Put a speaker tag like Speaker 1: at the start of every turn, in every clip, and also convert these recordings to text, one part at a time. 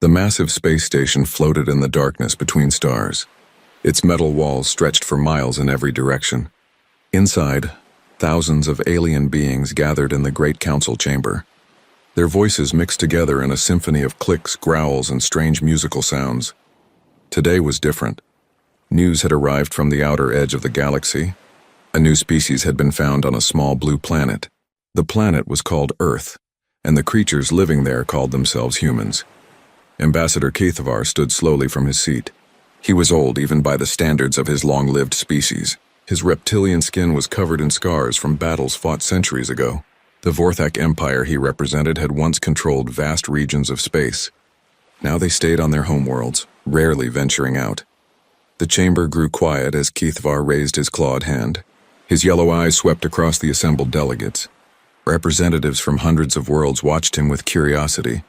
Speaker 1: The massive space station floated in the darkness between stars. Its metal walls stretched for miles in every direction. Inside, thousands of alien beings gathered in the Great Council chamber. Their voices mixed together in a symphony of clicks, growls, and strange musical sounds. Today was different. News had arrived from the outer edge of the galaxy. A new species had been found on a small blue planet. The planet was called Earth, and the creatures living there called themselves humans. Ambassador Keithavar stood slowly from his seat. He was old even by the standards of his long-lived species. His reptilian skin was covered in scars from battles fought centuries ago. The Vorthak Empire he represented had once controlled vast regions of space. Now they stayed on their homeworlds, rarely venturing out. The chamber grew quiet as Keithavar raised his clawed hand. His yellow eyes swept across the assembled delegates. Representatives from hundreds of worlds watched him with curiosity.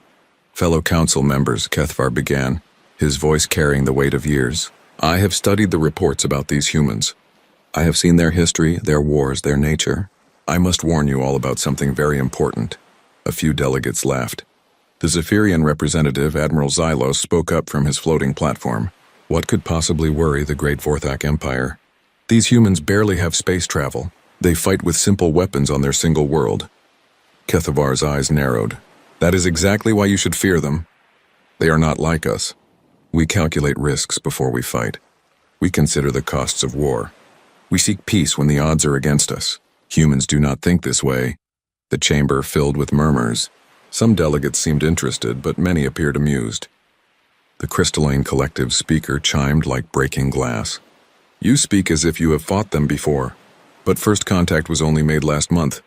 Speaker 1: Fellow council members, Keithavar began, his voice carrying the weight of years. I have studied the reports about these humans. I have seen their history, their wars, their nature. I must warn you all about something very important. A few delegates laughed. The Zephyrian representative, Admiral Xylos, spoke up from his floating platform. What could possibly worry the great Vorthak Empire? These humans barely have space travel. They fight with simple weapons on their single world. Keithavar's eyes narrowed. That is exactly why you should fear them. They are not like us. We calculate risks before we fight. We consider the costs of war. We seek peace when the odds are against us. Humans do not think this way. The chamber filled with murmurs. Some delegates seemed interested, but many appeared amused. The crystalline collective's speaker chimed like breaking glass. You speak as if you have fought them before, but first contact was only made last month.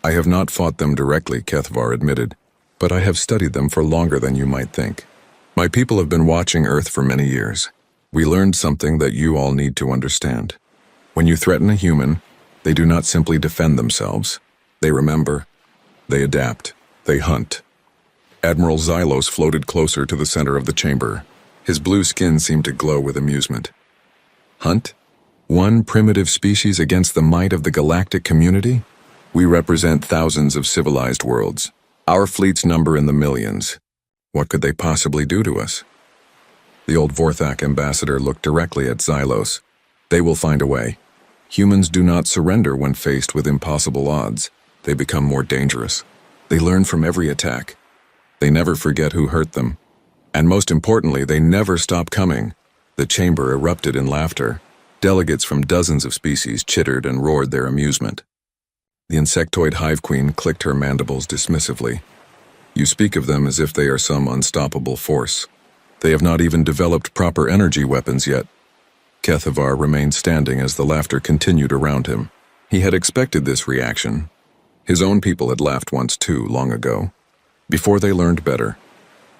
Speaker 1: I have not fought them directly, Keithavar admitted, but I have studied them for longer than you might think. My people have been watching Earth for many years. We learned something that you all need to understand. When you threaten a human, they do not simply defend themselves. They remember. They adapt. They hunt. Admiral Xylos floated closer to the center of the chamber. His blue skin seemed to glow with amusement. Hunt? One primitive species against the might of the galactic community? We represent thousands of civilized worlds. Our fleets number in the millions. What could they possibly do to us? The old Vorthak ambassador looked directly at Xylos. They will find a way. Humans do not surrender when faced with impossible odds. They become more dangerous. They learn from every attack. They never forget who hurt them. And most importantly, they never stop coming. The chamber erupted in laughter. Delegates from dozens of species chittered and roared their amusement. The insectoid hive queen clicked her mandibles dismissively. You speak of them as if they are some unstoppable force. They have not even developed proper energy weapons yet. Keithavar remained standing as the laughter continued around him. He had expected this reaction. His own people had laughed once too, long ago. Before they learned better.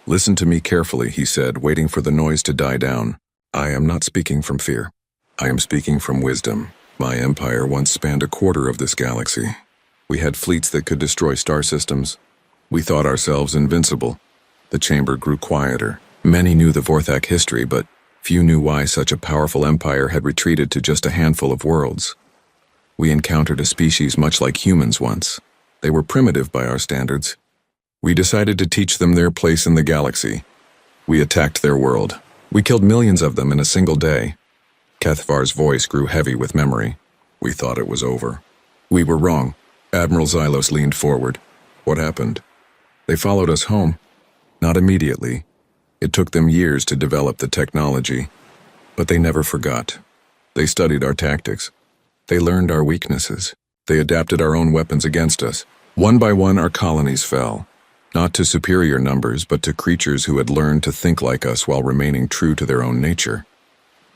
Speaker 1: Listen to me carefully, he said, waiting for the noise to die down. I am not speaking from fear. I am speaking from wisdom. My empire once spanned a quarter of this galaxy. We had fleets that could destroy star systems. We thought ourselves invincible. The chamber grew quieter. Many knew the Vorthak history, but few knew why such a powerful empire had retreated to just a handful of worlds. We encountered a species much like humans once. They were primitive by our standards. We decided to teach them their place in the galaxy. We attacked their world. We killed millions of them in a single day. Keithavar's voice grew heavy with memory. We thought it was over. We were wrong. Admiral Xylos leaned forward. What happened? They followed us home. Not immediately. It took them years to develop the technology. But they never forgot. They studied our tactics. They learned our weaknesses. They adapted our own weapons against us. One by one, our colonies fell. Not to superior numbers, but to creatures who had learned to think like us while remaining true to their own nature.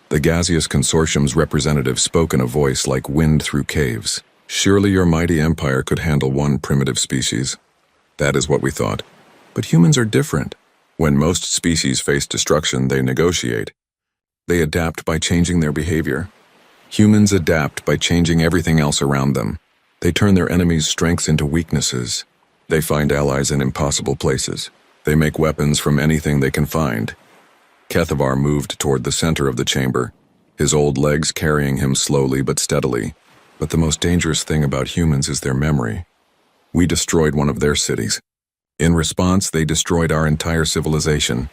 Speaker 1: The gaseous consortium's representative spoke in a voice like wind through caves. Surely your mighty empire could handle one primitive species. That is what we thought. But humans are different. When most species face destruction, they negotiate. They adapt by changing their behavior. Humans adapt by changing everything else around them. They turn their enemies' strengths into weaknesses. They find allies in impossible places. They make weapons from anything they can find. Keithavar moved toward the center of the chamber, his old legs carrying him slowly but steadily. But the most dangerous thing about humans is their memory. We destroyed one of their cities. In response, they destroyed our entire civilization,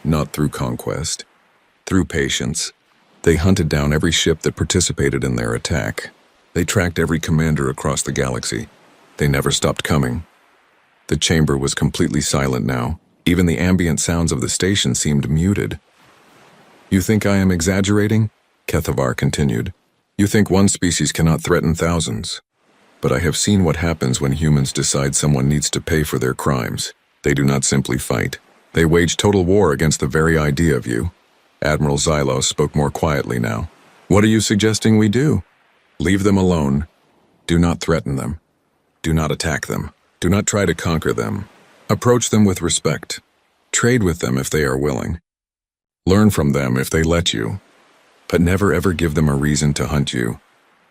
Speaker 1: not through conquest, through patience. They hunted down every ship that participated in their attack. They tracked every commander across the galaxy. They never stopped coming. The chamber was completely silent now. Even the ambient sounds of the station seemed muted. You think I am exaggerating? Kethavar continued. You think one species cannot threaten thousands. But I have seen what happens when humans decide someone needs to pay for their crimes. They do not simply fight. They wage total war against the very idea of you. Admiral Xylos spoke more quietly now. What are you suggesting we do? Leave them alone. Do not threaten them. Do not attack them. Do not try to conquer them. Approach them with respect. Trade with them if they are willing. Learn from them if they let you. But never ever give them a reason to hunt you.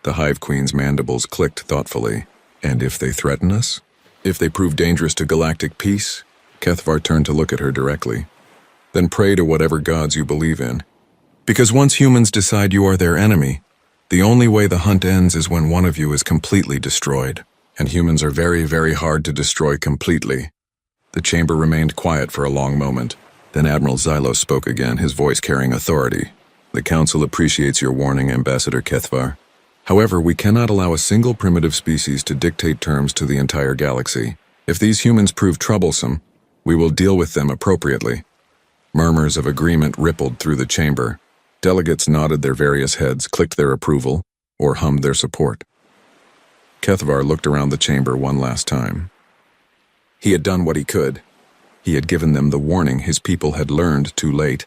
Speaker 1: The Hive Queen's mandibles clicked thoughtfully. And if they threaten us? If they prove dangerous to galactic peace? Kethavar turned to look at her directly. Then pray to whatever gods you believe in. Because once humans decide you are their enemy, the only way the hunt ends is when one of you is completely destroyed. And humans are very, very hard to destroy completely. The chamber remained quiet for a long moment. Then Admiral Xylos spoke again, his voice carrying authority. The Council appreciates your warning, Ambassador Kethavar. However, we cannot allow a single primitive species to dictate terms to the entire galaxy. If these humans prove troublesome, we will deal with them appropriately. Murmurs of agreement rippled through the chamber. Delegates nodded their various heads, clicked their approval, or hummed their support. Kethavar looked around the chamber one last time. He had done what he could. He had given them the warning his people had learned too late.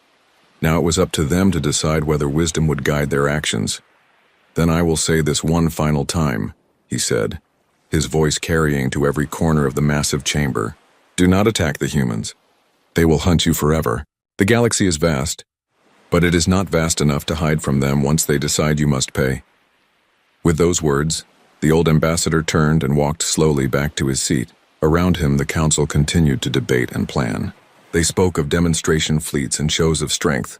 Speaker 1: Now it was up to them to decide whether wisdom would guide their actions. Then I will say this one final time, he said, his voice carrying to every corner of the massive chamber. Do not attack the humans. They will hunt you forever. The galaxy is vast, but it is not vast enough to hide from them once they decide you must pay. With those words, the old ambassador turned and walked slowly back to his seat. Around him, the council continued to debate and plan. They spoke of demonstration fleets and shows of strength.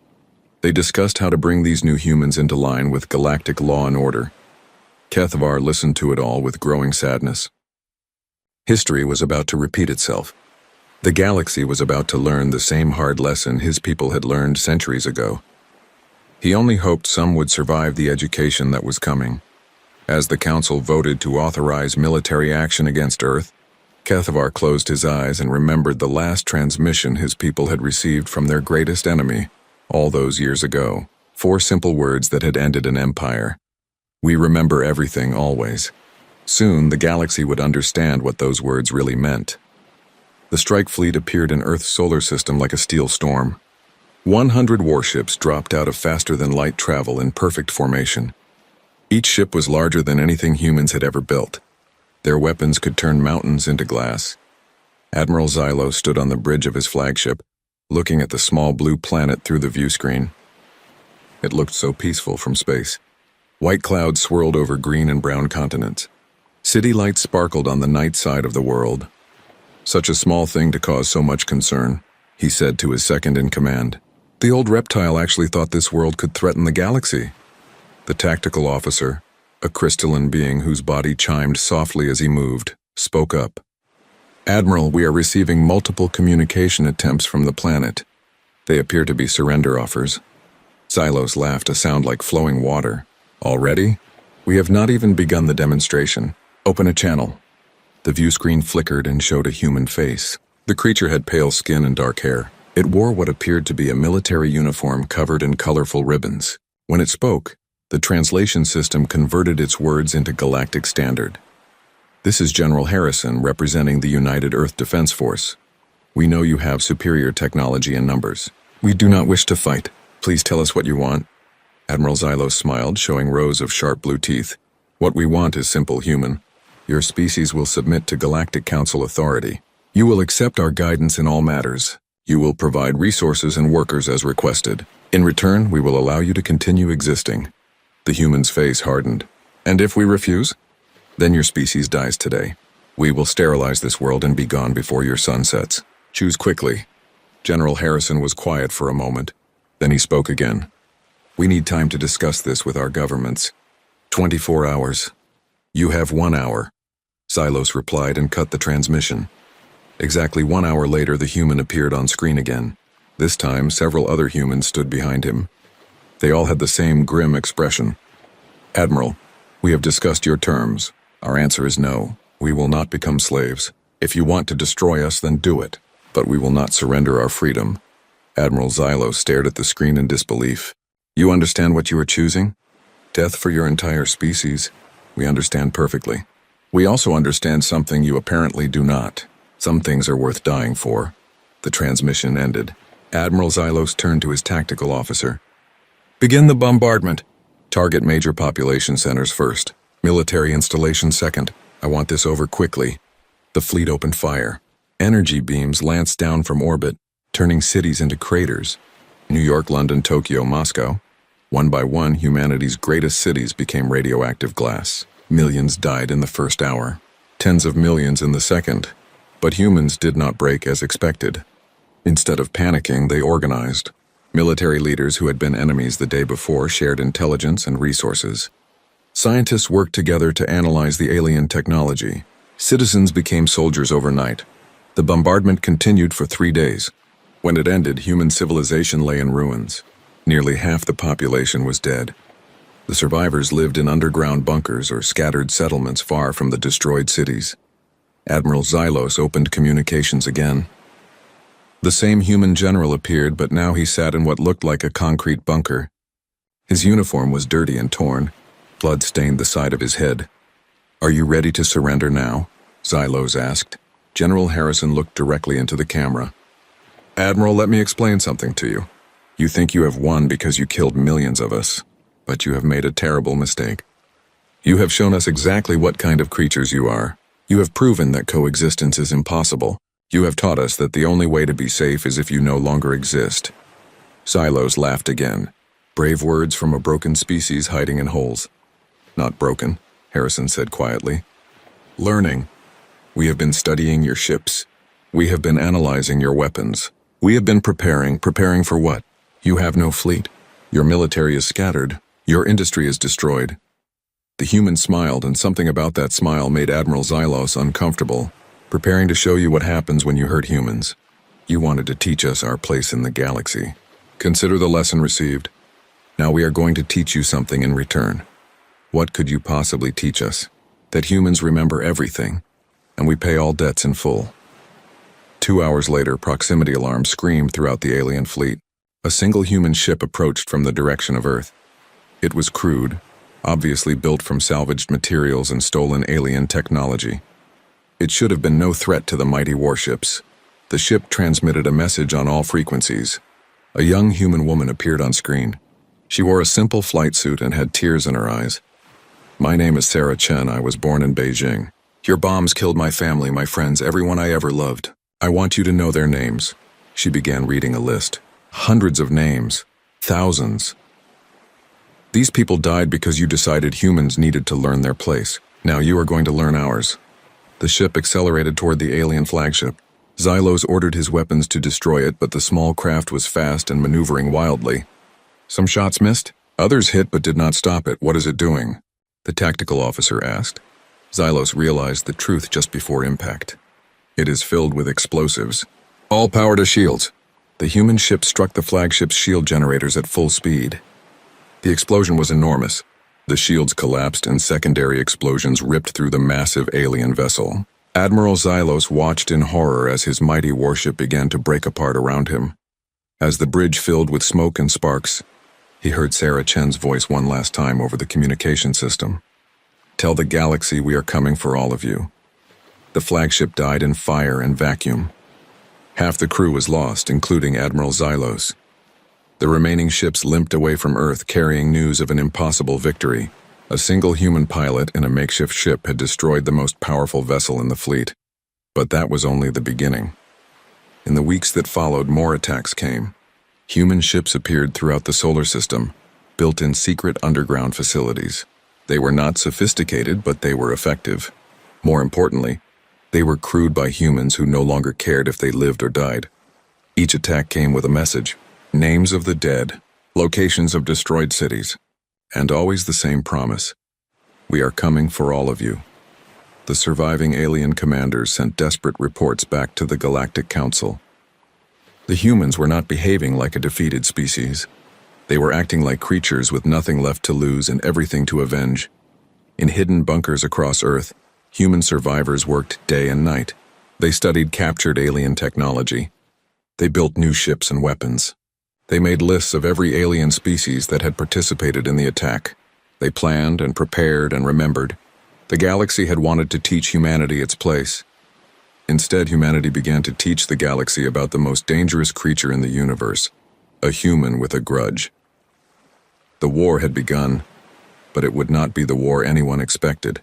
Speaker 1: They discussed how to bring these new humans into line with galactic law and order. Kethavar listened to it all with growing sadness. History was about to repeat itself. The galaxy was about to learn the same hard lesson his people had learned centuries ago. He only hoped some would survive the education that was coming. As the council voted to authorize military action against Earth, Kethavar closed his eyes and remembered the last transmission his people had received from their greatest enemy, all those years ago. 4 simple words that had ended an empire. We remember everything always. Soon, the galaxy would understand what those words really meant. The strike fleet appeared in Earth's solar system like a steel storm. 100 warships dropped out of faster-than-light travel in perfect formation. Each ship was larger than anything humans had ever built. Their weapons could turn mountains into glass. Admiral Xylos stood on the bridge of his flagship, looking at the small blue planet through the view screen. It looked so peaceful from space. White clouds swirled over green and brown continents. City lights sparkled on the night side of the world. Such a small thing to cause so much concern, he said to his second-in-command. The old reptile actually thought this world could threaten the galaxy. The tactical officer, a crystalline being whose body chimed softly as he moved, spoke up. Admiral, we are receiving multiple communication attempts from the planet. They appear to be surrender offers. Xylos laughed, a sound like flowing water. Already? We have not even begun the demonstration. Open a channel. The view screen flickered and showed a human face. The creature had pale skin and dark hair. It wore what appeared to be a military uniform covered in colorful ribbons. When it spoke, the translation system converted its words into galactic standard. This is General Harrison, representing the United Earth Defense Force. We know you have superior technology and numbers. We do not wish to fight. Please tell us what you want. Admiral Xylos smiled, showing rows of sharp blue teeth. What we want is simple, human. Your species will submit to Galactic Council authority. You will accept our guidance in all matters. You will provide resources and workers as requested. In return, we will allow you to continue existing. The human's face hardened. And if we refuse? Then your species dies today. We will sterilize this world and be gone before your sun sets. Choose quickly. General Harrison was quiet for a moment. Then he spoke again. We need time to discuss this with our governments. 24 hours. You have 1 hour. Xylos replied and cut the transmission. Exactly 1 hour later, the human appeared on screen again. This time, several other humans stood behind him. They all had the same grim expression. "Admiral, we have discussed your terms. Our answer is no. We will not become slaves. If you want to destroy us, then do it. But we will not surrender our freedom." Admiral Xylos stared at the screen in disbelief. "You understand what you are choosing? Death for your entire species. We understand perfectly. We also understand something you apparently do not. Some things are worth dying for." The transmission ended. Admiral Xylos turned to his tactical officer. "Begin the bombardment. Target major population centers first. Military installations second. I want this over quickly." The fleet opened fire. Energy beams lanced down from orbit, turning cities into craters. New York, London, Tokyo, Moscow. One by one, humanity's greatest cities became radioactive glass. Millions died in the first hour, tens of millions in the second. But humans did not break as expected. Instead of panicking, they organized. Military leaders who had been enemies the day before shared intelligence and resources. Scientists worked together to analyze the alien technology. Citizens became soldiers overnight. The bombardment continued for 3 days. When it ended, human civilization lay in ruins. Nearly half the population was dead. The survivors lived in underground bunkers or scattered settlements far from the destroyed cities. Admiral Xylos opened communications again. The same human general appeared, but now he sat in what looked like a concrete bunker. His uniform was dirty and torn. Blood stained the side of his head. "Are you ready to surrender now?" Xylos asked. General Harrison looked directly into the camera. "Admiral, let me explain something to you. You think you have won because you killed millions of us, but you have made a terrible mistake. You have shown us exactly what kind of creatures you are. You have proven that coexistence is impossible. You have taught us that the only way to be safe is if you no longer exist." Xylos laughed again. Brave words from a broken species hiding in holes. "Not broken," Harrison said quietly. "Learning. We have been studying your ships. We have been analyzing your weapons. We have been preparing for what? You have no fleet. Your military is scattered. Your industry is destroyed." The human smiled, and something about that smile made Admiral Xylos uncomfortable. "Preparing to show you what happens when you hurt humans. You wanted to teach us our place in the galaxy. Consider the lesson received. Now we are going to teach you something in return. What could you possibly teach us? That humans remember everything, and we pay all debts in full." 2 hours later, proximity alarms screamed throughout the alien fleet. A single human ship approached from the direction of Earth. It was crude, obviously built from salvaged materials and stolen alien technology. It should have been no threat to the mighty warships. The ship transmitted a message on all frequencies. A young human woman appeared on screen. She wore a simple flight suit and had tears in her eyes. "My name is Sarah Chen. I was born in Beijing. Your bombs killed my family, my friends, everyone I ever loved. I want you to know their names." She began reading a list. Hundreds of names. Thousands. "These people died because you decided humans needed to learn their place. Now you are going to learn ours." The ship accelerated toward the alien flagship. Xylos ordered his weapons to destroy it, but the small craft was fast and maneuvering wildly. "Some shots missed? Others hit but did not stop it. What is it doing?" the tactical officer asked. Xylos realized the truth just before impact. "It is filled with explosives. All power to shields." The human ship struck the flagship's shield generators at full speed. The explosion was enormous. The shields collapsed and secondary explosions ripped through the massive alien vessel. Admiral Xylos watched in horror as his mighty warship began to break apart around him. As the bridge filled with smoke and sparks, he heard Sarah Chen's voice one last time over the communication system. "Tell the galaxy we are coming for all of you." The flagship died in fire and vacuum. Half the crew was lost, including Admiral Xylos. The remaining ships limped away from Earth, carrying news of an impossible victory. A single human pilot in a makeshift ship had destroyed the most powerful vessel in the fleet. But that was only the beginning. In the weeks that followed, more attacks came. Human ships appeared throughout the solar system, built in secret underground facilities. They were not sophisticated, but they were effective. More importantly, they were crewed by humans who no longer cared if they lived or died. Each attack came with a message: names of the dead, locations of destroyed cities, and always the same promise: we are coming for all of you. The surviving alien commanders sent desperate reports back to the Galactic Council. The humans were not behaving like a defeated species. They were acting like creatures with nothing left to lose and everything to avenge. In hidden bunkers across Earth, human survivors worked day and night. They studied captured alien technology. They built new ships and weapons. They made lists of every alien species that had participated in the attack. They planned and prepared and remembered. The galaxy had wanted to teach humanity its place. Instead, humanity began to teach the galaxy about the most dangerous creature in the universe, a human with a grudge. The war had begun, but it would not be the war anyone expected.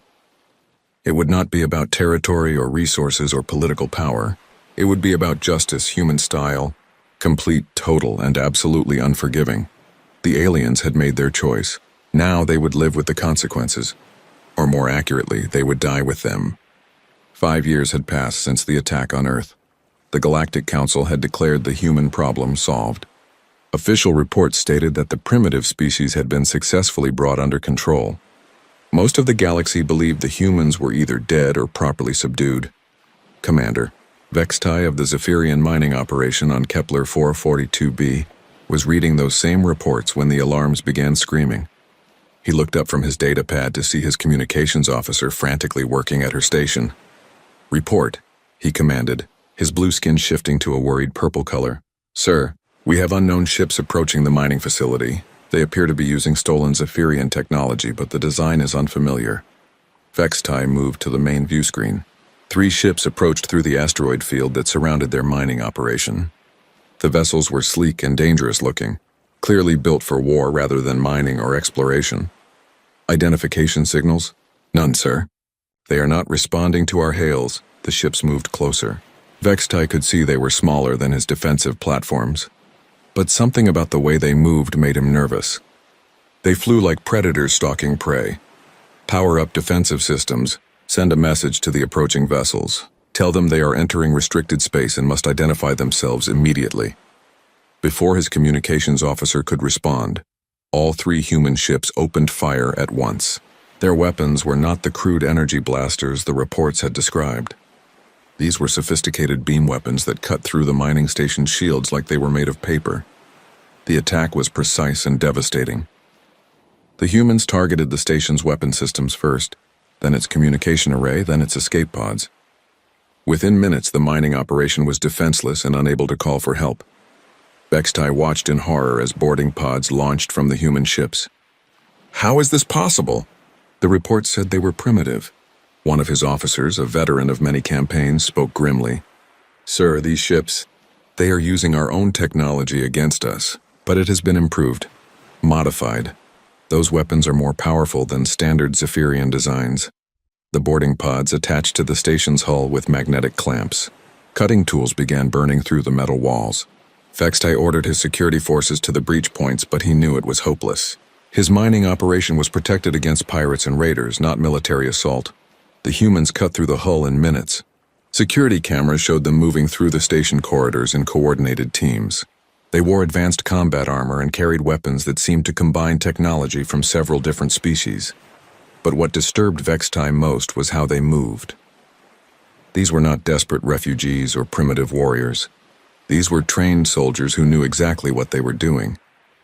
Speaker 1: It would not be about territory or resources or political power. It would be about justice, human style, complete, total, and absolutely unforgiving. The aliens had made their choice. Now they would live with the consequences. Or more accurately, they would die with them. 5 years had passed since the attack on Earth. The Galactic Council had declared the human problem solved. Official reports stated that the primitive species had been successfully brought under control. Most of the galaxy believed the humans were either dead or properly subdued. Commander Vextai of the Zephyrian mining operation on Kepler 442b was reading those same reports when the alarms began screaming. He looked up from his data pad to see his communications officer frantically working at her station. "Report," he commanded, his blue skin shifting to a worried purple color. "Sir, we have unknown ships approaching the mining facility. They appear to be using stolen Zephyrian technology, but the design is unfamiliar." Vextai moved to the main view screen. 3 ships approached through the asteroid field that surrounded their mining operation. The vessels were sleek and dangerous looking, clearly built for war rather than mining or exploration. "Identification signals?" "None, sir." "They are not responding to our hails." The ships moved closer. Vextai could see they were smaller than his defensive platforms. But something about the way they moved made him nervous. They flew like predators stalking prey. "Power up defensive systems. Send a message to the approaching vessels. Tell them they are entering restricted space and must identify themselves immediately." Before his communications officer could respond, all 3 human ships opened fire at once. Their weapons were not the crude energy blasters the reports had described. These were sophisticated beam weapons that cut through the mining station's shields like they were made of paper. The attack was precise and devastating. The humans targeted the station's weapon systems first, then its communication array, then its escape pods. Within minutes, the mining operation was defenseless and unable to call for help. Vextai watched in horror as boarding pods launched from the human ships. "How is this possible?" The report said they were primitive. One of his officers, a veteran of many campaigns, spoke grimly. "Sir, these ships, they are using our own technology against us, but it has been improved, modified. Those weapons are more powerful than standard Zephyrian designs." The boarding pods attached to the station's hull with magnetic clamps. Cutting tools began burning through the metal walls. Vextai ordered his security forces to the breach points, but he knew it was hopeless. His mining operation was protected against pirates and raiders, not military assault. The humans cut through the hull in minutes. Security cameras showed them moving through the station corridors in coordinated teams. They wore advanced combat armor and carried weapons that seemed to combine technology from several different species. But what disturbed Vextai most was how they moved. These were not desperate refugees or primitive warriors. These were trained soldiers who knew exactly what they were doing.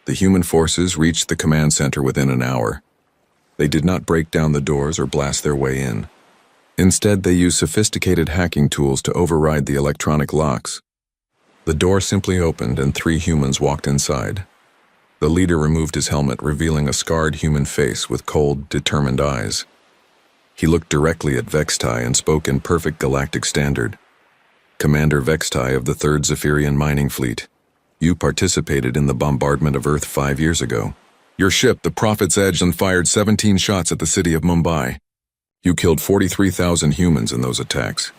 Speaker 1: The human forces reached the command center within an hour. They did not break down the doors or blast their way in. Instead, they used sophisticated hacking tools to override the electronic locks. The door simply opened and 3 humans walked inside. The leader removed his helmet, revealing a scarred human face with cold, determined eyes. He looked directly at Vextai and spoke in perfect galactic standard. "Commander Vextai of the 3rd Zephyrian Mining Fleet. You participated in the bombardment of Earth 5 years ago. Your ship, the Prophet's Edge, fired 17 shots at the city of Mumbai. You killed 43,000 humans in those attacks."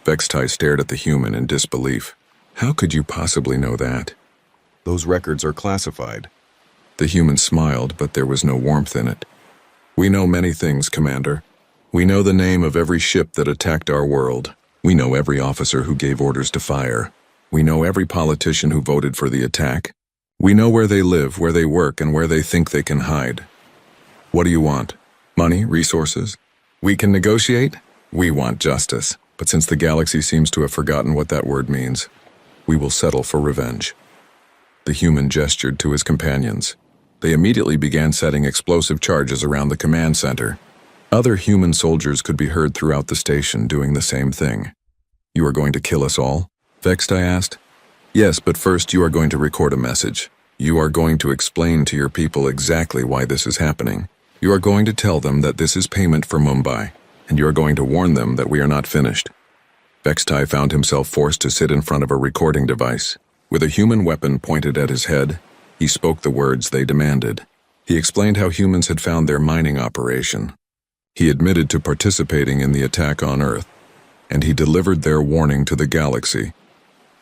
Speaker 1: Vextai stared at the human in disbelief. "How could you possibly know that? Those records are classified." The human smiled, but there was no warmth in it. "We know many things, Commander. We know the name of every ship that attacked our world. We know every officer who gave orders to fire. We know every politician who voted for the attack. We know where they live, where they work, and where they think they can hide. What do you want? Money? Resources? We can negotiate?" We want justice, but since the galaxy seems to have forgotten what that word means, we will settle for revenge." The human gestured to his companions. They immediately began setting explosive charges around the command center. Other human soldiers could be heard throughout the station doing the same thing. "You are going to kill us all?" Vextai asked. "Yes, but first you are going to record a message. You are going to explain to your people exactly why this is happening. You are going to tell them that this is payment for Mumbai, and you are going to warn them that we are not finished." Vextai found himself forced to sit in front of a recording device. With a human weapon pointed at his head, he spoke the words they demanded. He explained how humans had found their mining operation. He admitted to participating in the attack on Earth, and he delivered their warning to the galaxy.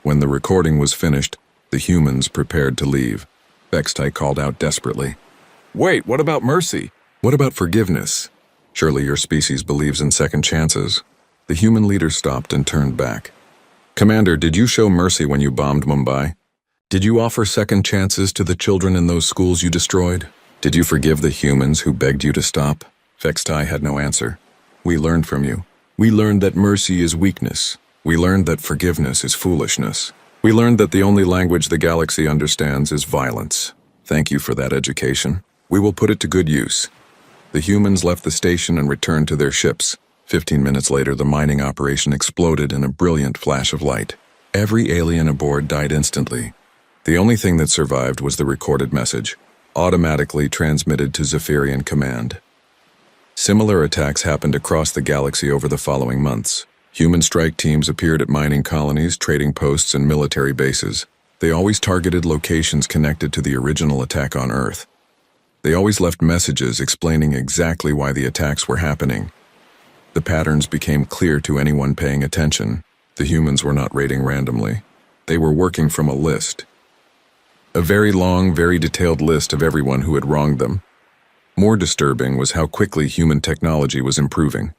Speaker 1: When the recording was finished, the humans prepared to leave. Vextai called out desperately, "Wait, what about mercy? What about forgiveness? Surely your species believes in second chances." The human leader stopped and turned back. "Commander, did you show mercy when you bombed Mumbai? Did you offer second chances to the children in those schools you destroyed? Did you forgive the humans who begged you to stop?" Vextai had no answer. "We learned from you. We learned that mercy is weakness. We learned that forgiveness is foolishness. We learned that the only language the galaxy understands is violence. Thank you for that education. We will put it to good use." The humans left the station and returned to their ships. 15 minutes later, the mining operation exploded in a brilliant flash of light. Every alien aboard died instantly. The only thing that survived was the recorded message, automatically transmitted to Zephyrian Command. Similar attacks happened across the galaxy over the following months. Human strike teams appeared at mining colonies, trading posts, and military bases. They always targeted locations connected to the original attack on Earth. They always left messages explaining exactly why the attacks were happening. The patterns became clear to anyone paying attention. The humans were not raiding randomly. They were working from a list. A very long, very detailed list of everyone who had wronged them. More disturbing was how quickly human technology was improving.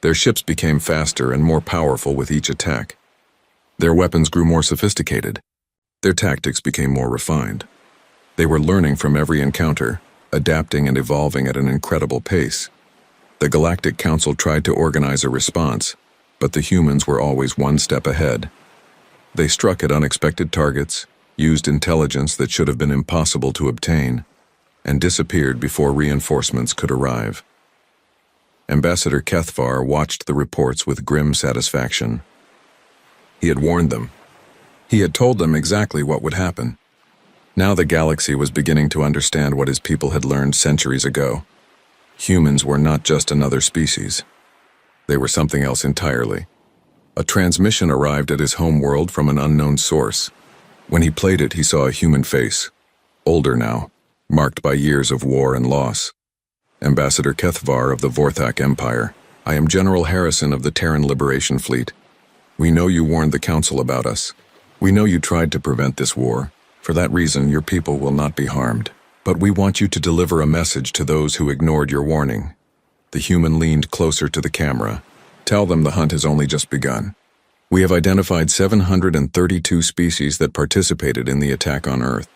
Speaker 1: Their ships became faster and more powerful with each attack. Their weapons grew more sophisticated. Their tactics became more refined. They were learning from every encounter, adapting and evolving at an incredible pace. The Galactic Council tried to organize a response, but the humans were always one step ahead. They struck at unexpected targets, used intelligence that should have been impossible to obtain, and disappeared before reinforcements could arrive. Ambassador Kethvar watched the reports with grim satisfaction. He had warned them. He had told them exactly what would happen. Now the galaxy was beginning to understand what his people had learned centuries ago. Humans were not just another species. They were something else entirely. A transmission arrived at his home world from an unknown source. When he played it, he saw a human face, older now, marked by years of war and loss. Ambassador Kethvar of the Vorthak Empire, I am General Harrison of the Terran Liberation Fleet. We know you warned the Council about us. We know you tried to prevent this war. For that reason, your people will not be harmed. But we want you to deliver a message to those who ignored your warning. The human leaned closer to the camera. Tell them the hunt has only just begun. We have identified 732 species that participated in the attack on Earth.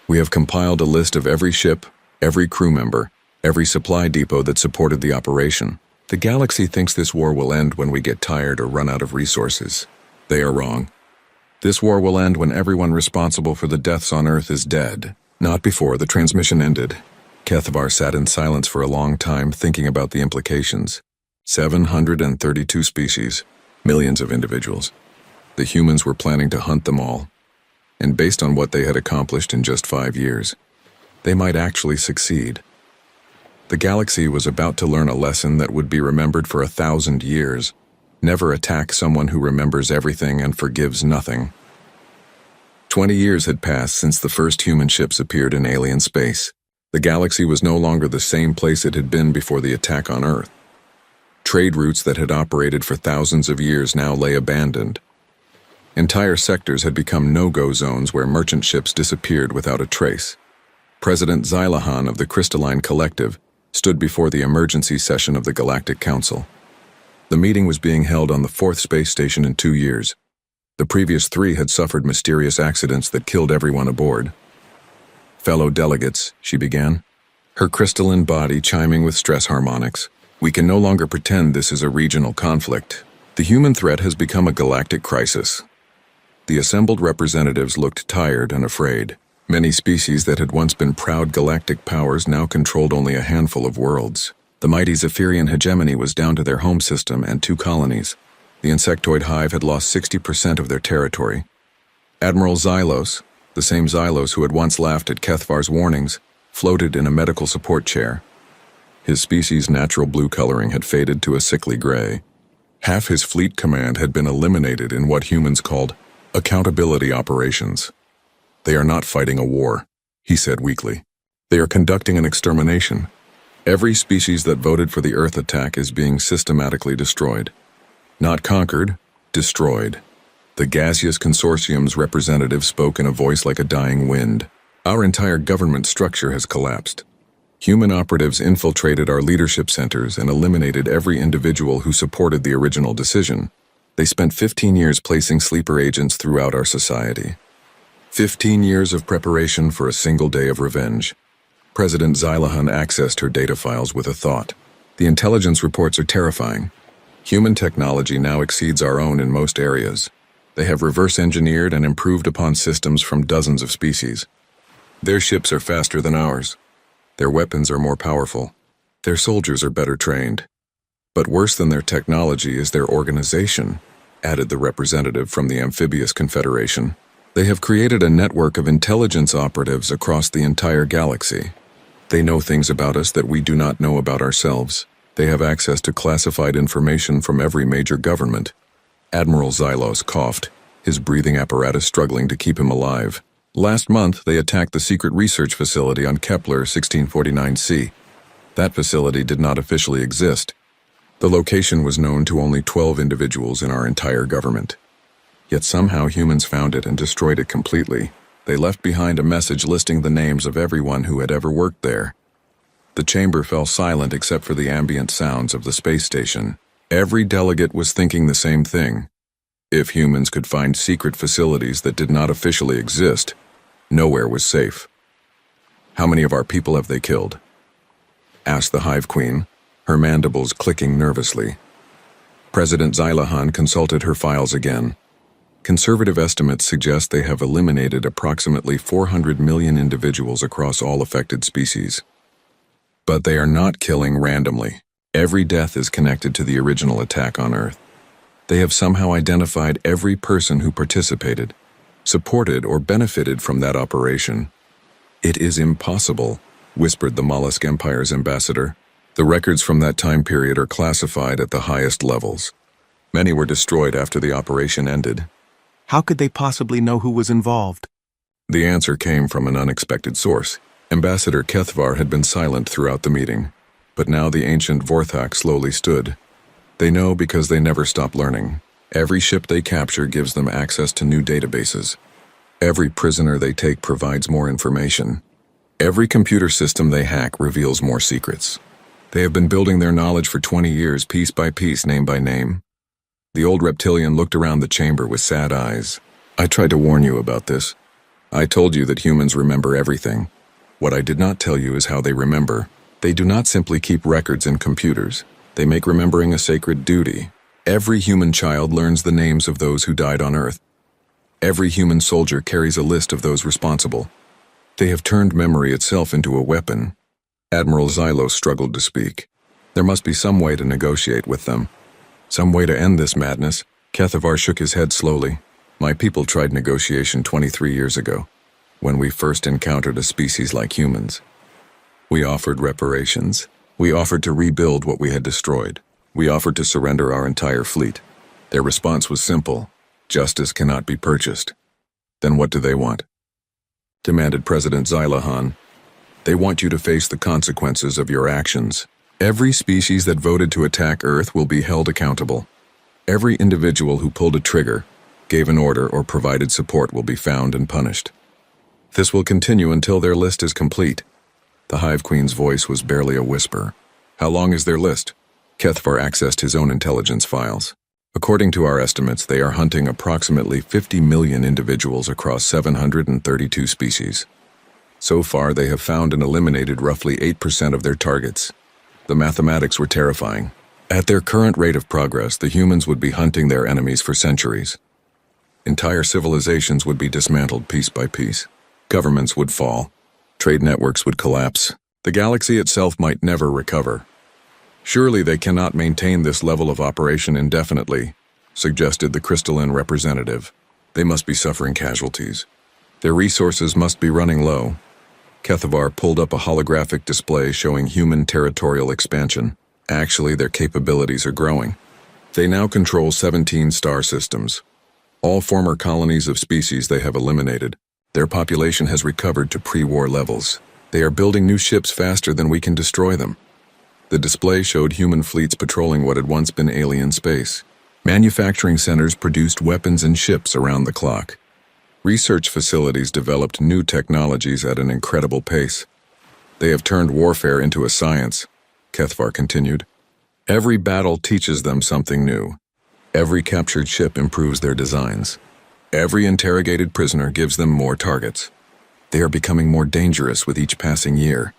Speaker 1: We have compiled a list of every ship, every crew member, every supply depot that supported the operation. The galaxy thinks this war will end when we get tired or run out of resources. They are wrong. This war will end when everyone responsible for the deaths on Earth is dead. Not before the transmission ended. Kethvar sat in silence for a long time, thinking about the implications. 732 species, millions of individuals. The humans were planning to hunt them all. And based on what they had accomplished in just 5 years, they might actually succeed. The galaxy was about to learn a lesson that would be remembered for 1,000 years. Never attack someone who remembers everything and forgives nothing. 20 years had passed since the first human ships appeared in alien space. The galaxy was no longer the same place it had been before the attack on Earth. Trade routes that had operated for thousands of years now lay abandoned. Entire sectors had become no-go zones where merchant ships disappeared without a trace. President Xylahan of the Crystalline Collective stood before the emergency session of the Galactic Council. The meeting was being held on the 4th space station in 2 years. The previous 3 had suffered mysterious accidents that killed everyone aboard. "Fellow delegates," she began, her crystalline body chiming with stress harmonics, We can no longer pretend this is a regional conflict. The human threat has become a galactic crisis. The assembled representatives looked tired and afraid. Many species that had once been proud galactic powers now controlled only a handful of worlds. The mighty Zephyrian hegemony was down to their home system and 2 colonies. The insectoid hive had lost 60% of their territory. Admiral Xylos, the same Xylos who had once laughed at Kethvar's warnings, floated in a medical support chair. His species' natural blue coloring had faded to a sickly gray. Half his fleet command had been eliminated in what humans called accountability operations. They are not fighting a war, he said weakly. They are conducting an extermination. Every species that voted for the Earth attack is being systematically destroyed. Not conquered, destroyed. The gaseous consortium's representative spoke in a voice like a dying wind. Our entire government structure has collapsed. Human operatives infiltrated our leadership centers and eliminated every individual who supported the original decision. They spent 15 years placing sleeper agents throughout our society. 15 years of preparation for a single day of revenge. President Xylahan accessed her data files with a thought. The intelligence reports are terrifying. Human technology now exceeds our own in most areas. They have reverse-engineered and improved upon systems from dozens of species. Their ships are faster than ours. Their weapons are more powerful. Their soldiers are better trained. But worse than their technology is their organization, added the representative from the Amphibious Confederation. They have created a network of intelligence operatives across the entire galaxy. They know things about us that we do not know about ourselves. They have access to classified information from every major government. Admiral Xylos coughed, his breathing apparatus struggling to keep him alive. Last month, they attacked the secret research facility on Kepler 1649c. That facility did not officially exist. The location was known to only 12 individuals in our entire government. Yet somehow humans found it and destroyed it completely. They left behind a message listing the names of everyone who had ever worked there. The chamber fell silent except for the ambient sounds of the space station. Every delegate was thinking the same thing. If humans could find secret facilities that did not officially exist, nowhere was safe. How many of our people have they killed? Asked the Hive Queen, her mandibles clicking nervously. President Xylahan consulted her files again. Conservative estimates suggest they have eliminated approximately 400 million individuals across all affected species. But they are not killing randomly. Every death is connected to the original attack on Earth. They have somehow identified every person who participated, supported, or benefited from that operation. It is impossible, whispered the Mollusk Empire's ambassador. The records from that time period are classified at the highest levels. Many were destroyed after the operation ended.
Speaker 2: How could they possibly know who was involved?
Speaker 1: The answer came from an unexpected source. Ambassador Kethvar had been silent throughout the meeting, but now the ancient Vorthak slowly stood. They know because they never stop learning. Every ship they capture gives them access to new databases. Every prisoner they take provides more information. Every computer system they hack reveals more secrets. They have been building their knowledge for 20 years, piece by piece, name by name. The old reptilian looked around the chamber with sad eyes. I tried to warn you about this. I told you that humans remember everything. What I did not tell you is how they remember. They do not simply keep records in computers. They make remembering a sacred duty. Every human child learns the names of those who died on Earth. Every human soldier carries a list of those responsible. They have turned memory itself into a weapon. Admiral Xylos struggled to speak. There must be some way to negotiate with them. Some way to end this madness. Kethvar shook his head slowly. My people tried negotiation 23 years ago, when we first encountered a species like humans. We offered reparations. We offered to rebuild what we had destroyed. We offered to surrender our entire fleet. Their response was simple. Justice cannot be purchased. Then what do they want? Demanded President Xylahan. They want you to face the consequences of your actions. Every species that voted to attack Earth will be held accountable. Every individual who pulled a trigger, gave an order, or provided support will be found and punished. This will continue until their list is complete. The Hive Queen's voice was barely a whisper. How long is their list? Kethvar accessed his own intelligence files. According to our estimates, they are hunting approximately 50 million individuals across 732 species. So far, they have found and eliminated roughly 8% of their targets. The mathematics were terrifying. At their current rate of progress, the humans would be hunting their enemies for centuries. Entire civilizations would be dismantled piece by piece. Governments would fall. Trade networks would collapse. The galaxy itself might never recover. Surely they cannot maintain this level of operation indefinitely, suggested the crystalline representative. They must be suffering casualties. Their resources must be running low. Kethavar pulled up a holographic display showing human territorial expansion. Actually, their capabilities are growing. They now control 17 star systems. All former colonies of species they have eliminated. Their population has recovered to pre-war levels. They are building new ships faster than we can destroy them. The display showed human fleets patrolling what had once been alien space. Manufacturing centers produced weapons and ships around the clock. Research facilities developed new technologies at an incredible pace. They have turned warfare into a science, Kethavar continued. Every battle teaches them something new. Every captured ship improves their designs. Every interrogated prisoner gives them more targets. They are becoming more dangerous with each passing year.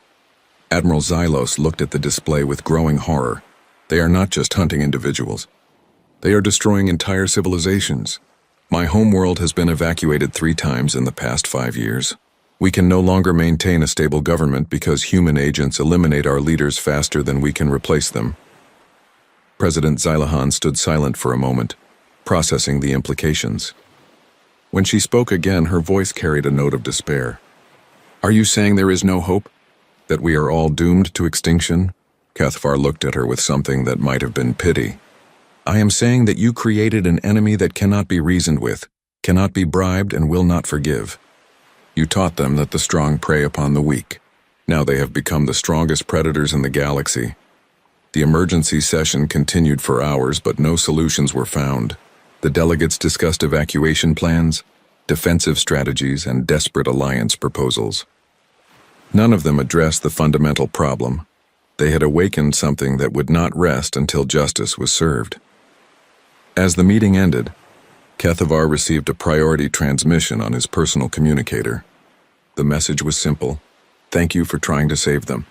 Speaker 1: Admiral Xylos looked at the display with growing horror. They are not just hunting individuals. They are destroying entire civilizations. My homeworld has been evacuated 3 times in the past 5 years. We can no longer maintain a stable government because human agents eliminate our leaders faster than we can replace them. President Xylahan stood silent for a moment, processing the implications. When she spoke again, her voice carried a note of despair. Are you saying there is no hope? That we are all doomed to extinction? Kethavar looked at her with something that might have been pity. I am saying that you created an enemy that cannot be reasoned with, cannot be bribed, and will not forgive. You taught them that the strong prey upon the weak. Now they have become the strongest predators in the galaxy. The emergency session continued for hours, but no solutions were found. The delegates discussed evacuation plans, defensive strategies, and desperate alliance proposals. None of them addressed the fundamental problem. They had awakened something that would not rest until justice was served. As the meeting ended, Kethavar received a priority transmission on his personal communicator. The message was simple. Thank you for trying to save them.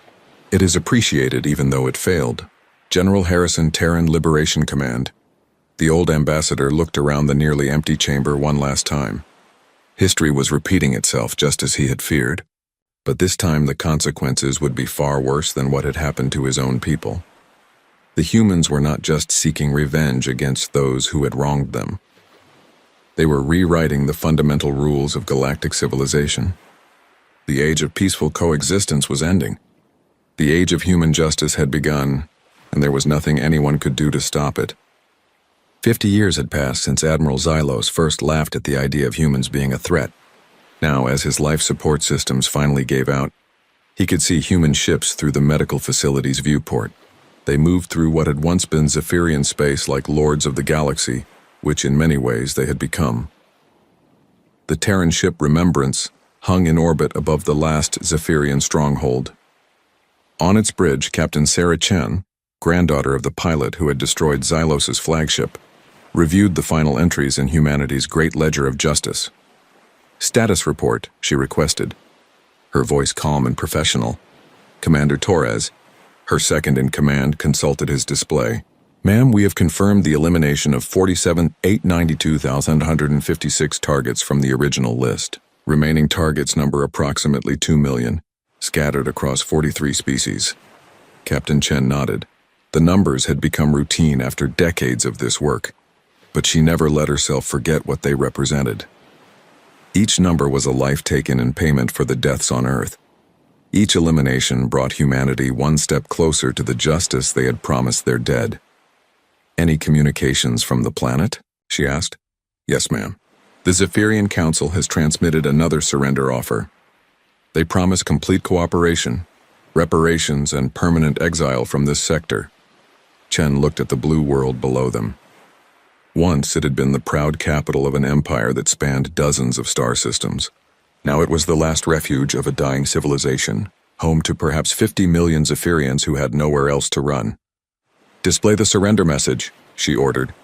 Speaker 1: It is appreciated even though it failed. General Harrison, Terran Liberation Command. The old ambassador looked around the nearly empty chamber one last time. History was repeating itself just as he had feared. But this time the consequences would be far worse than what had happened to his own people. The humans were not just seeking revenge against those who had wronged them. They were rewriting the fundamental rules of galactic civilization. The age of peaceful coexistence was ending. The age of human justice had begun, and there was nothing anyone could do to stop it. 50 years had passed since Admiral Xylos first laughed at the idea of humans being a threat. Now, as his life support systems finally gave out, he could see human ships through the medical facility's viewport. They moved through what had once been Zephyrian space like lords of the galaxy, which in many ways they had become. The Terran ship Remembrance hung in orbit above the last Zephyrian stronghold. On its bridge, Captain Sarah Chen, granddaughter of the pilot who had destroyed Xylos's flagship, reviewed the final entries in humanity's great ledger of justice. Status report, she requested, her voice calm and professional. Commander Torres, her second-in-command, consulted his display. Ma'am, we have confirmed the elimination of 47,892,156 targets from the original list. Remaining targets number approximately 2 million, scattered across 43 species. Captain Chen nodded. The numbers had become routine after decades of this work, but she never let herself forget what they represented. Each number was a life taken in payment for the deaths on Earth. Each elimination brought humanity one step closer to the justice they had promised their dead. Any communications from the planet? She asked. Yes, ma'am. The Zephyrian Council has transmitted another surrender offer. They promise complete cooperation, reparations, and permanent exile from this sector. Chen looked at the blue world below them. Once it had been the proud capital of an empire that spanned dozens of star systems. Now it was the last refuge of a dying civilization, home to perhaps 50 million Zephyrians who had nowhere else to run. Display the surrender message, she ordered.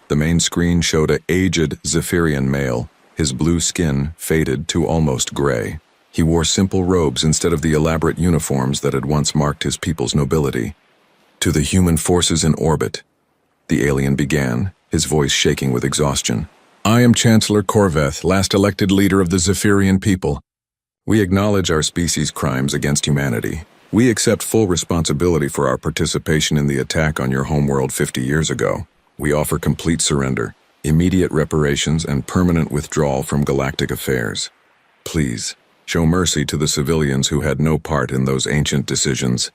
Speaker 1: The main screen showed an aged Zephyrian male, his blue skin faded to almost gray. He wore simple robes instead of the elaborate uniforms that had once marked his people's nobility. To the human forces in orbit. The alien began, his voice shaking with exhaustion. I am Chancellor Korveth, last elected leader of the Zephyrian people. We acknowledge our species' crimes against humanity. We accept full responsibility for our participation in the attack on your homeworld 50 years ago. We offer complete surrender, immediate reparations, and permanent withdrawal from galactic affairs. Please, show mercy to the civilians who had no part in those ancient decisions.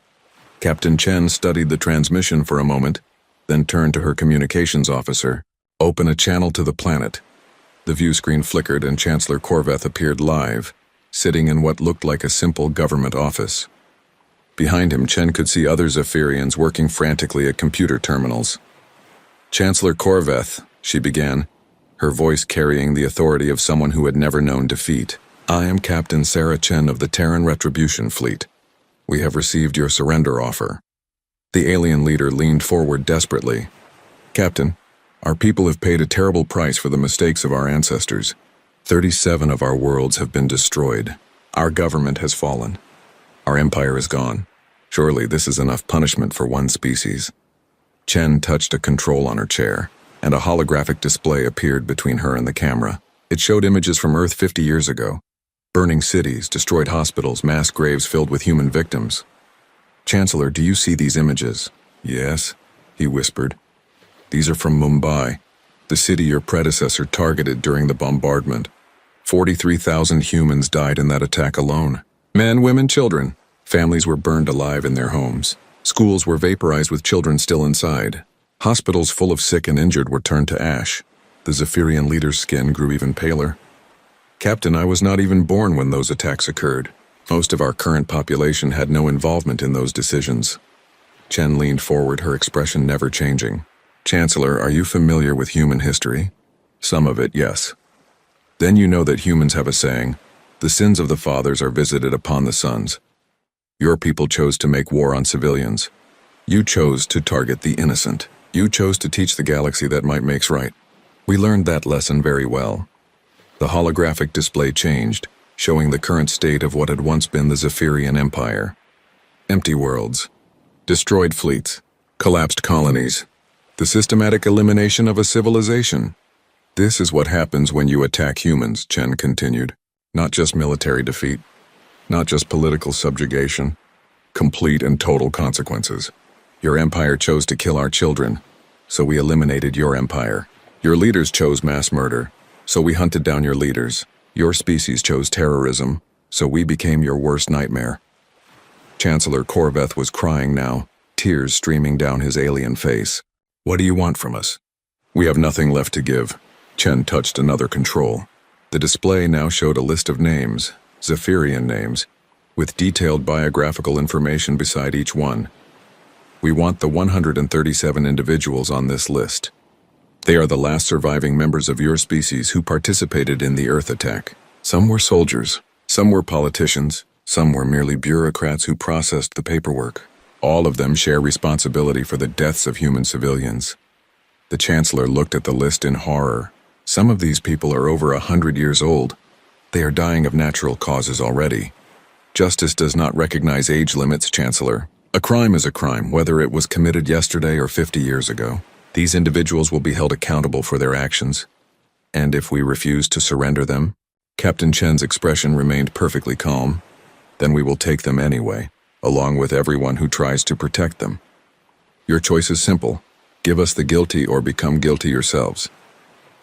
Speaker 1: Captain Chen studied the transmission for a moment, then turned to her communications officer. Open a channel to the planet. The view screen flickered and Chancellor Korveth appeared live, sitting in what looked like a simple government office. Behind him, Chen could see other Zephyrians working frantically at computer terminals. Chancellor Korveth, she began, her voice carrying the authority of someone who had never known defeat. I am Captain Sarah Chen of the Terran Retribution Fleet. We have received your surrender offer. The alien leader leaned forward desperately. Captain, our people have paid a terrible price for the mistakes of our ancestors. 37 of our worlds have been destroyed. Our government has fallen. Our empire is gone. Surely this is enough punishment for one species. Chen touched a control on her chair, and a holographic display appeared between her and the camera. It showed images from Earth 50 years ago. Burning cities, destroyed hospitals, mass graves filled with human victims. Chancellor, do you see these images? Yes, he whispered. These are from Mumbai, the city your predecessor targeted during the bombardment. 43,000 humans died in that attack alone. Men, women, children. Families were burned alive in their homes. Schools were vaporized with children still inside. Hospitals full of sick and injured were turned to ash. The Zephyrian leader's skin grew even paler. Captain, I was not even born when those attacks occurred. Most of our current population had no involvement in those decisions. Chen leaned forward, her expression never changing. Chancellor, are you familiar with human history? Some of it, yes. Then you know that humans have a saying, the sins of the fathers are visited upon the sons. Your people chose to make war on civilians. You chose to target the innocent. You chose to teach the galaxy that might makes right. We learned that lesson very well. The holographic display changed, showing the current state of what had once been the Zephyrian Empire. Empty worlds, destroyed fleets, collapsed colonies, the systematic elimination of a civilization. This is what happens when you attack humans, Chen continued. Not just military defeat, not just political subjugation, complete and total consequences. Your empire chose to kill our children, so we eliminated your empire. Your leaders chose mass murder, so we hunted down your leaders. Your species chose terrorism, so we became your worst nightmare. Chancellor Korveth was crying now, tears streaming down his alien face. What do you want from us? We have nothing left to give. Chen touched another control. The display now showed a list of names, Zephyrian names, with detailed biographical information beside each one. We want the 137 individuals on this list. They are the last surviving members of your species who participated in the Earth attack. Some were soldiers, some were politicians, some were merely bureaucrats who processed the paperwork. All of them share responsibility for the deaths of human civilians. The Chancellor looked at the list in horror. Some of these people are over 100 years old. They are dying of natural causes already. Justice does not recognize age limits, Chancellor. A crime is a crime, whether it was committed yesterday or 50 years ago. These individuals will be held accountable for their actions. And if we refuse to surrender them, Captain Chen's expression remained perfectly calm, then we will take them anyway, along with everyone who tries to protect them. Your choice is simple. Give us the guilty or become guilty yourselves.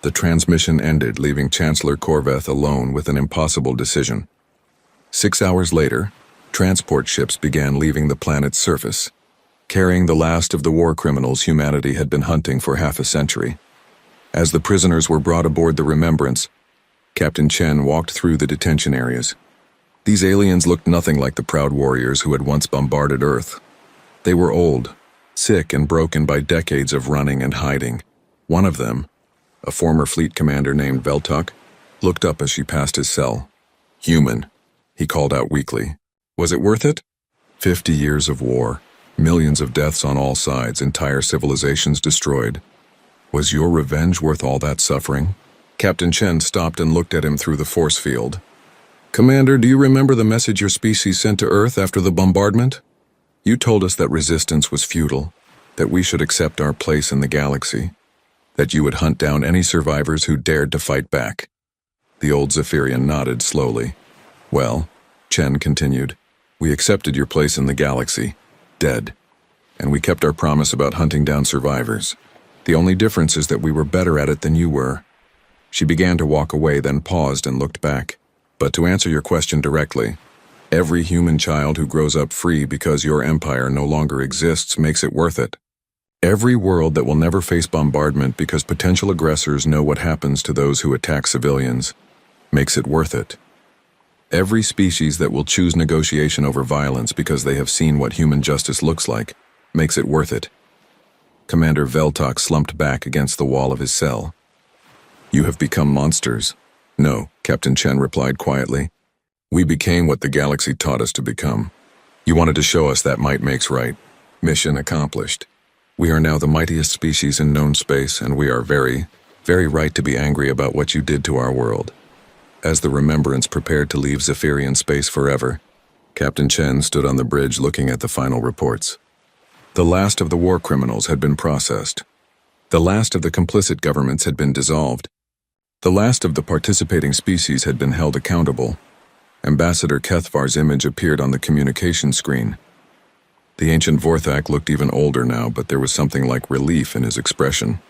Speaker 1: The transmission ended, leaving Chancellor Korveth alone with an impossible decision. 6 hours later, transport ships began leaving the planet's surface, carrying the last of the war criminals humanity had been hunting for half a century. As the prisoners were brought aboard the Remembrance, Captain Chen walked through the detention areas. These aliens looked nothing like the proud warriors who had once bombarded Earth. They were old, sick and broken by decades of running and hiding. One of them, a former fleet commander named Veltok, looked up as she passed his cell. Human, he called out weakly. Was it worth it? 50 years of war, millions of deaths on all sides, entire civilizations destroyed. Was your revenge worth all that suffering? Captain Chen stopped and looked at him through the force field. Commander, do you remember the message your species sent to Earth after the bombardment? You told us that resistance was futile, that we should accept our place in the galaxy, that you would hunt down any survivors who dared to fight back. The old Zephyrian nodded slowly. Well, Chen continued, we accepted your place in the galaxy, dead, and we kept our promise about hunting down survivors. The only difference is that we were better at it than you were. She began to walk away, then paused and looked back. But to answer your question directly, every human child who grows up free because your empire no longer exists makes it worth it. Every world that will never face bombardment because potential aggressors know what happens to those who attack civilians makes it worth it. Every species that will choose negotiation over violence because they have seen what human justice looks like makes it worth it. Commander Veltok slumped back against the wall of his cell. You have become monsters. No, Captain Chen replied quietly. We became what the galaxy taught us to become. You wanted to show us that might makes right. Mission accomplished. We are now the mightiest species in known space, and we are very, very right to be angry about what you did to our world. As the Remembrance prepared to leave Zephyrian space forever, Captain Chen stood on the bridge looking at the final reports. The last of the war criminals had been processed. The last of the complicit governments had been dissolved. The last of the participating species had been held accountable. Ambassador Kethvar's image appeared on the communication screen. The ancient Vorthak looked even older now, but there was something like relief in his expression.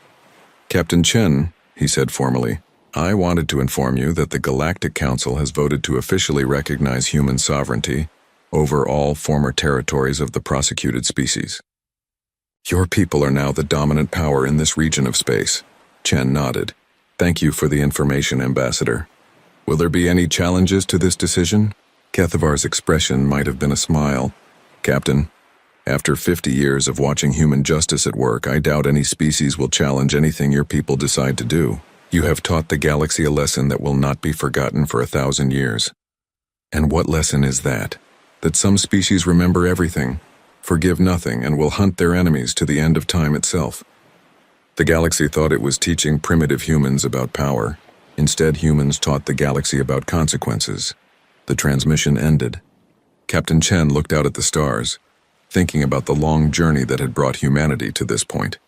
Speaker 1: Captain Chen, he said formally, I wanted to inform you that the Galactic Council has voted to officially recognize human sovereignty over all former territories of the prosecuted species. Your people are now the dominant power in this region of space. Chen nodded. Thank you for the information, Ambassador. Will there be any challenges to this decision? Kethavar's expression might have been a smile. Captain, after 50 years of watching human justice at work, I doubt any species will challenge anything your people decide to do. You have taught the galaxy a lesson that will not be forgotten for 1,000 years. And what lesson is that? That some species remember everything, forgive nothing, and will hunt their enemies to the end of time itself. The galaxy thought it was teaching primitive humans about power. Instead, humans taught the galaxy about consequences. The transmission ended. Captain Chen looked out at the stars, thinking about the long journey that had brought humanity to this point.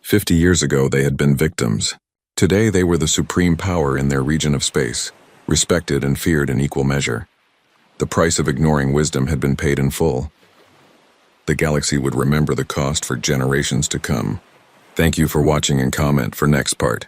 Speaker 1: 50 years ago, they had been victims. Today, they were the supreme power in their region of space, respected and feared in equal measure. The price of ignoring wisdom had been paid in full. The galaxy would remember the cost for generations to come. Thank you for watching and comment for next part.